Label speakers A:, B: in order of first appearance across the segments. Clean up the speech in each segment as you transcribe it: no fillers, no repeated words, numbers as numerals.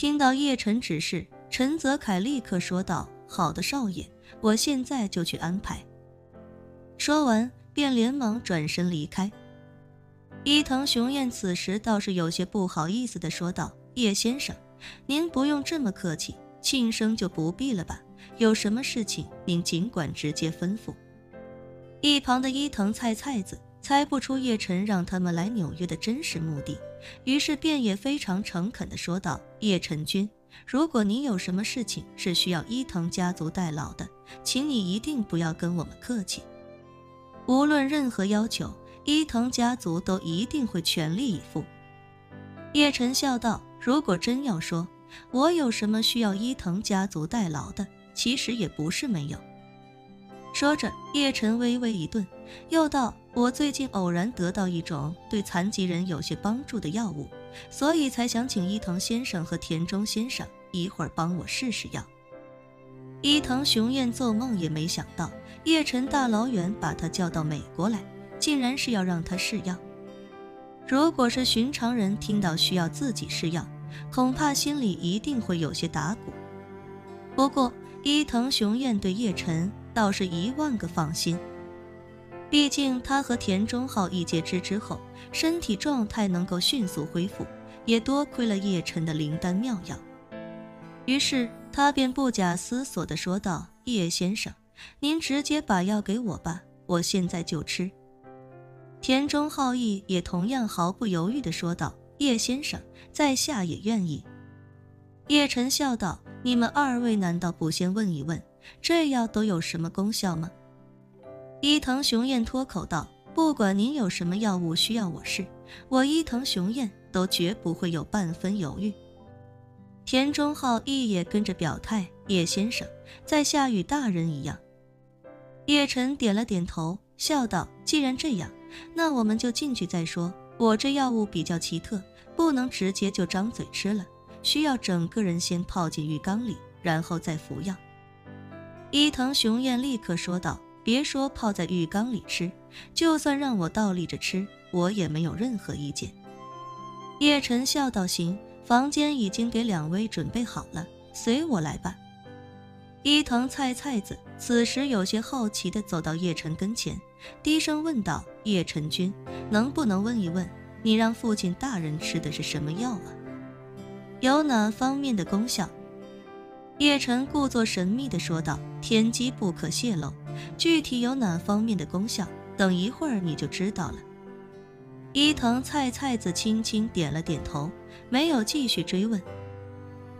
A: 听到叶晨指示，陈泽楷立刻说道：“好的，少爷，我现在就去安排。”说完便连忙转身离开。伊藤雄彦此时倒是有些不好意思地说道：“叶先生，您不用这么客气，庆生就不必了吧，有什么事情您尽管直接吩咐。”一旁的伊藤菜子猜不出叶晨让他们来纽约的真实目的，于是便也非常诚恳地说道：“叶晨君，如果你有什么事情是需要伊藤家族代劳的，请你一定不要跟我们客气。无论任何要求，伊藤家族都一定会全力以赴。”叶晨笑道：“如果真要说我有什么需要伊藤家族代劳的，其实也不是没有。”说着，叶晨微微一顿，又道：“我最近偶然得到一种对残疾人有些帮助的药物，所以才想请伊藤先生和田中先生一会儿帮我试试药。”伊藤雄彦做梦也没想到，叶晨大老远把他叫到美国来，竟然是要让他试药。如果是寻常人听到需要自己试药，恐怕心里一定会有些打鼓。不过伊藤雄彦对叶晨倒是10000个放心，毕竟他和田中浩一截肢之后，身体状态能够迅速恢复，也多亏了叶晨的灵丹妙药。于是他便不假思索地说道：“叶先生，您直接把药给我吧，我现在就吃。”田中浩义也同样毫不犹豫地说道：“叶先生，在下也愿意。”叶晨笑道：“你们2位难道不先问一问，这药都有什么功效吗？”伊藤雄彦脱口道：“不管您有什么药物需要我试，我伊藤雄彦都绝不会有半分犹豫。”田中浩义也跟着表态：“叶先生，在下与大人一样。”叶晨点了点头，笑道：“既然这样，那我们就进去再说。我这药物比较奇特，不能直接就张嘴吃了，需要整个人先泡进浴缸里，然后再服药。”伊藤雄彦立刻说道：“别说泡在浴缸里吃，就算让我倒立着吃，我也没有任何意见。”叶晨笑道：“行，房间已经给2位准备好了，随我来吧。”伊藤菜子此时有些好奇地走到叶晨跟前，低声问道：“叶晨君，能不能问一问，你让父亲大人吃的是什么药啊？有哪方面的功效？”叶晨故作神秘地说道：“天机不可泄露，具体有哪方面的功效，等一会儿你就知道了。”伊藤菜子轻轻点了点头，没有继续追问。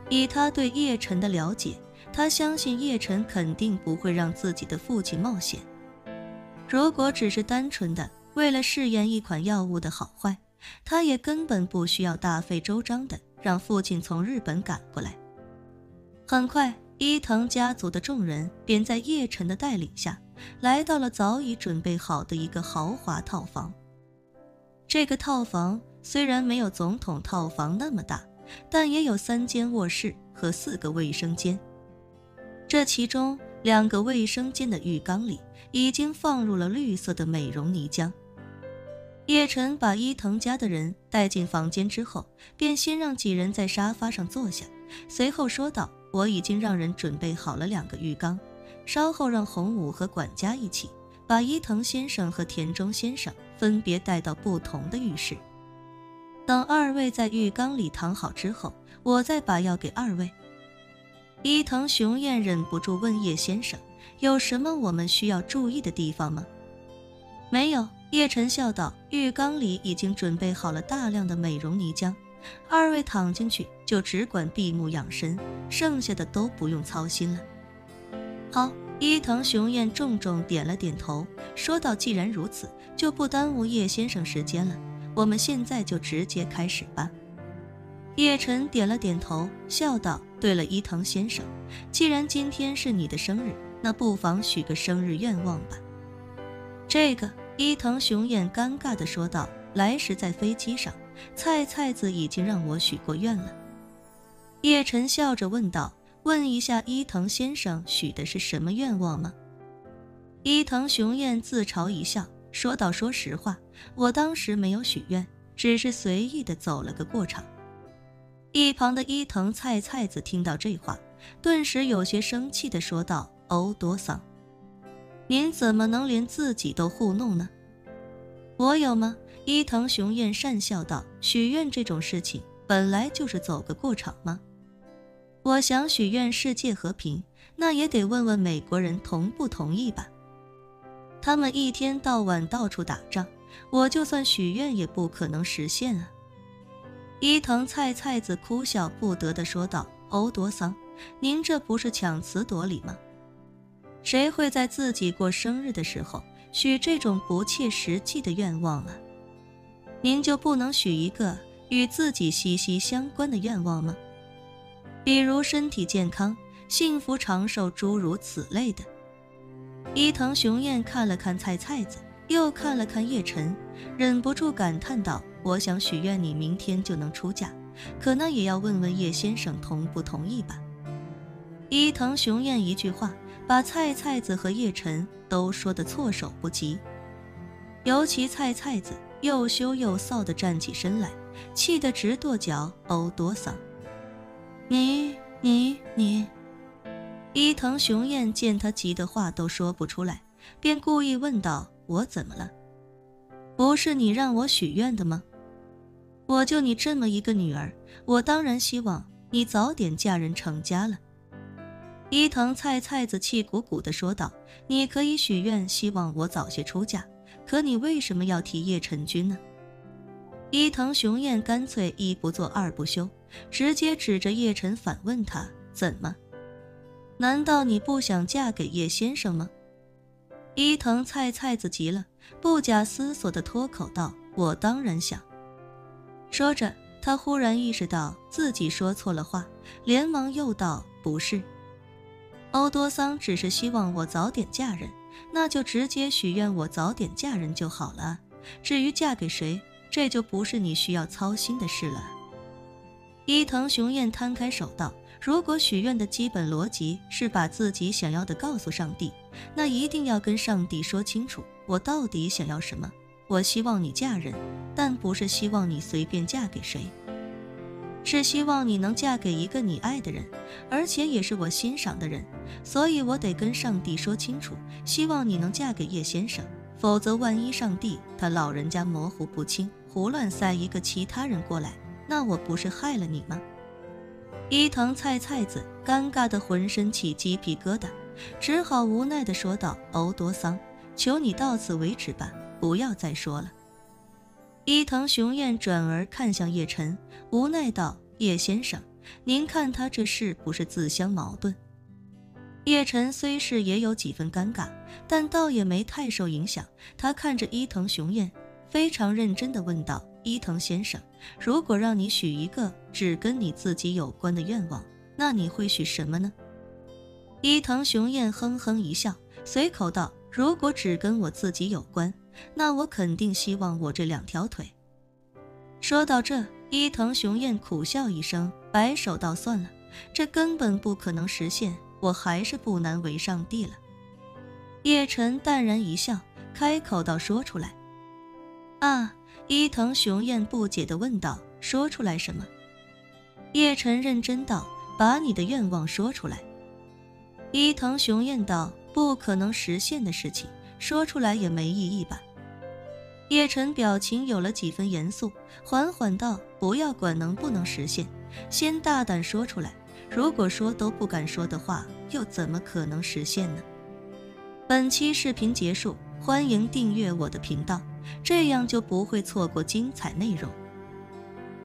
A: 以他对叶晨的了解，他相信叶晨肯定不会让自己的父亲冒险。如果只是单纯的为了试验一款药物的好坏，他也根本不需要大费周章的让父亲从日本赶过来。很快，伊藤家族的众人便在叶晨的带领下，来到了早已准备好的一个豪华套房。这个套房虽然没有总统套房那么大，但也有3间卧室和4个卫生间。这其中2个卫生间的浴缸里已经放入了绿色的美容泥浆。叶晨把伊藤家的人带进房间之后，便先让几人在沙发上坐下，随后说道：“我已经让人准备好了2个浴缸，稍后让洪武和管家一起把伊藤先生和田中先生分别带到不同的浴室。等2位在浴缸里躺好之后，我再把药给2位。”伊藤雄彦忍不住问叶先生：“有什么我们需要注意的地方吗？”“没有。”叶晨笑道，“浴缸里已经准备好了大量的美容泥浆，2位躺进去就只管闭目养神，剩下的都不用操心了。”“好。”伊藤雄彦重重点了点头，说道：“既然如此，就不耽误叶先生时间了，我们现在就直接开始吧。”叶晨点了点头，笑道：“对了，伊藤先生，既然今天是你的生日，那不妨许个生日愿望吧。”这个伊藤雄彦尴尬地说道：“来时在飞机上，菜子已经让我许过愿了。”叶晨笑着问道：“问一下伊藤先生许的是什么愿望吗？”伊藤雄彦自嘲一笑，说道：“说实话，我当时没有许愿，只是随意的走了个过场。”一旁的伊藤菜菜子听到这话，顿时有些生气地说道：“欧多桑，您怎么能连自己都糊弄呢？”“我有吗？”伊藤雄彦讪笑道：“许愿这种事情本来就是走个过场吗？我想许愿世界和平，那也得问问美国人同不同意吧。他们一天到晚到处打仗，我就算许愿也不可能实现啊。”伊藤菜菜子哭笑不得地说道：“欧多桑，您这不是强词夺理吗？谁会在自己过生日的时候许这种不切实际的愿望啊？您就不能许一个与自己息息相关的愿望吗？比如身体健康、幸福长寿，诸如此类的。”伊藤雄彦看了看菜菜子，又看了看叶晨，忍不住感叹道：“我想许愿你明天就能出嫁，可那也要问问叶先生同不同意吧。”伊藤雄彦一句话，把菜菜子和叶晨都说得措手不及。尤其菜菜子又羞又臊地站起身来，气得直跺脚：“欧多桑，你……”伊藤雄彦见他急得话都说不出来，便故意问道：“我怎么了？不是你让我许愿的吗？我就你这么一个女儿，我当然希望你早点嫁人成家了。”伊藤菜菜子气鼓鼓地说道：“你可以许愿希望我早些出嫁，可你为什么要提叶晨君呢？”伊藤雄彦干脆一不做二不休，直接指着叶晨反问他：“怎么？难道你不想嫁给叶先生吗？”伊藤菜菜子急了，不假思索地脱口道：“我当然想。”说着，他忽然意识到自己说错了话，连忙又道：“不是，欧多桑只是希望我早点嫁人，那就直接许愿我早点嫁人就好了。至于嫁给谁，这就不是你需要操心的事了。”伊藤雄彦摊开手道：“如果许愿的基本逻辑是把自己想要的告诉上帝，那一定要跟上帝说清楚，我到底想要什么。我希望你嫁人，但不是希望你随便嫁给谁，是希望你能嫁给一个你爱的人，而且也是我欣赏的人。所以我得跟上帝说清楚，希望你能嫁给叶先生，否则万一上帝他老人家模糊不清，胡乱塞一个其他人过来，那我不是害了你吗？”伊藤菜菜子尴尬得浑身起鸡皮疙瘩，只好无奈地说道：“欧多桑，求你到此为止吧，不要再说了。”伊藤雄彦转而看向叶晨，无奈道：“叶先生，您看他这是不是自相矛盾？”叶晨虽是也有几分尴尬，但倒也没太受影响。他看着伊藤雄彦，非常认真地问道：“伊藤先生，如果让你许一个只跟你自己有关的愿望，那你会许什么呢？”伊藤雄彦哼哼一笑，随口道：“如果只跟我自己有关，那我肯定希望我这两条腿。”说到这，伊藤雄彦苦笑一声，摆手道：“算了，这根本不可能实现，我还是不难为上帝了。”叶晨淡然一笑，开口道：“说出来。”啊！伊藤雄彦不解地问道：“说出来什么？”叶晨认真道：“把你的愿望说出来。”伊藤雄彦道：“不可能实现的事情，说出来也没意义吧？”叶晨表情有了几分严肃，缓缓道：“不要管能不能实现，先大胆说出来。如果说都不敢说的话，又怎么可能实现呢？”本期视频结束，欢迎订阅我的频道，这样就不会错过精彩内容。